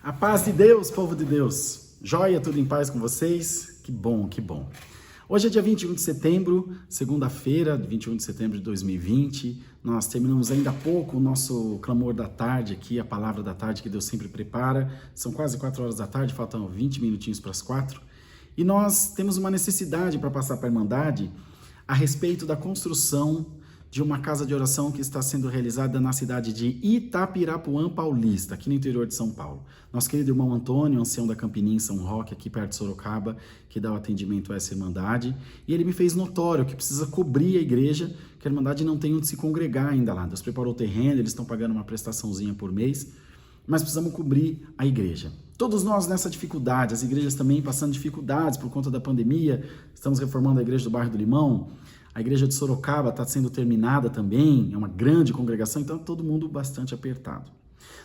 A paz de Deus, povo de Deus. Joia, tudo em paz com vocês? Que bom, que bom. Hoje é dia 21 de setembro, segunda-feira, 21 de setembro de 2020. Nós terminamos ainda há pouco o nosso clamor da tarde aqui, a palavra da tarde que Deus sempre prepara. São quase 4 horas da tarde, faltam 20 minutinhos para as 4. E nós temos uma necessidade para passar para a Irmandade a respeito da construção de uma casa de oração que está sendo realizada na cidade de Itapirapuã Paulista, aqui no interior de São Paulo. Nosso querido irmão Antônio, ancião da Campinim, em São Roque, aqui perto de Sorocaba, que dá o atendimento a essa Irmandade, e ele me fez notório que precisa cobrir a igreja, que a Irmandade não tem onde se congregar ainda lá. Deus preparou o terreno, eles estão pagando uma prestaçãozinha por mês, mas precisamos cobrir a igreja. Todos nós nessa dificuldade, as igrejas também passando dificuldades por conta da pandemia, estamos reformando a igreja do bairro do Limão, a igreja de Sorocaba está sendo terminada também, é uma grande congregação, então todo mundo bastante apertado.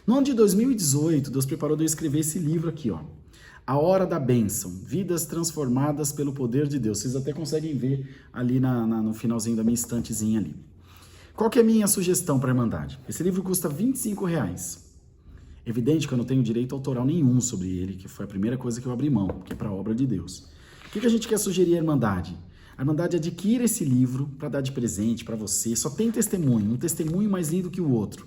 No ano de 2018, Deus preparou de eu escrever esse livro aqui, ó, A Hora da Bênção, Vidas Transformadas pelo Poder de Deus. Vocês até conseguem ver ali no finalzinho da minha estantezinha ali. Qual que é a minha sugestão para a Irmandade? Esse livro custa R$25. Evidente que eu não tenho direito autoral nenhum sobre ele, que foi a primeira coisa que eu abri mão, que é para a obra de Deus. O que a gente quer sugerir à Irmandade? A Irmandade adquira esse livro para dar de presente para você. Só tem testemunho, um testemunho mais lindo que o outro.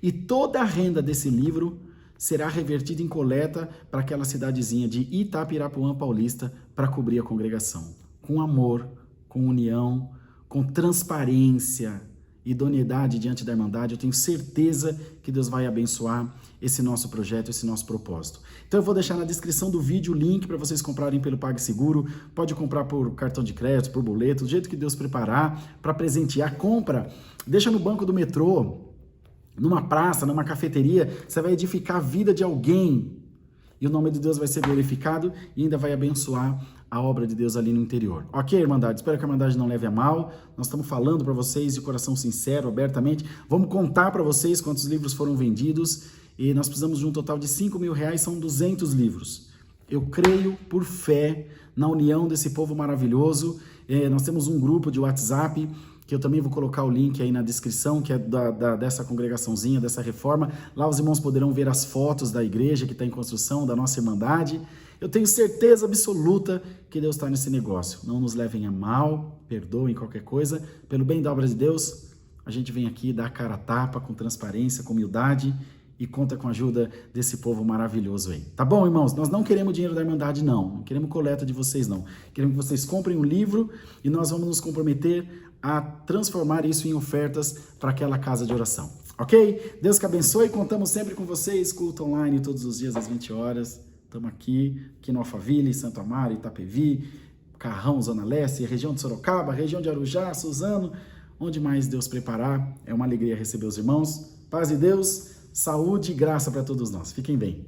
E toda a renda desse livro será revertida em coleta para aquela cidadezinha de Itapirapuã Paulista para cobrir a congregação. Com amor, com união, com transparência, idoneidade diante da Irmandade, eu tenho certeza que Deus vai abençoar esse nosso projeto, esse nosso propósito. Então eu vou deixar na descrição do vídeo o link para vocês comprarem pelo PagSeguro, pode comprar por cartão de crédito, por boleto, do jeito que Deus preparar, para presentear, compra, deixa no banco do metrô, numa praça, numa cafeteria, você vai edificar a vida de alguém, e o nome de Deus vai ser glorificado e ainda vai abençoar a obra de Deus ali no interior. Ok, Irmandade? Espero que a Irmandade não leve a mal. Nós estamos falando para vocês de coração sincero, abertamente. Vamos contar para vocês quantos livros foram vendidos e nós precisamos de um total de R$5.000, são 200 livros. Eu creio por fé na união desse povo maravilhoso. Nós temos um grupo de WhatsApp que eu também vou colocar o link aí na descrição, que é dessa congregaçãozinha, dessa reforma. Lá os irmãos poderão ver as fotos da igreja que está em construção, da nossa Irmandade. Eu tenho certeza absoluta que Deus está nesse negócio. Não nos levem a mal, perdoem qualquer coisa. Pelo bem da obra de Deus, a gente vem aqui dar a cara a tapa, com transparência, com humildade, e conta com a ajuda desse povo maravilhoso aí. Tá bom, irmãos? Nós não queremos dinheiro da Irmandade, não. Não queremos coleta de vocês, não. Queremos que vocês comprem um livro e nós vamos nos comprometer a transformar isso em ofertas para aquela casa de oração. Ok? Deus que abençoe. Contamos sempre com vocês. Culto online todos os dias às 20 horas. Estamos aqui no Alphaville, Santo Amaro, Itapevi, Carrão, Zona Leste, região de Sorocaba, região de Arujá, Suzano. Onde mais Deus preparar. É uma alegria receber os irmãos. Paz de Deus, saúde e graça para todos nós. Fiquem bem.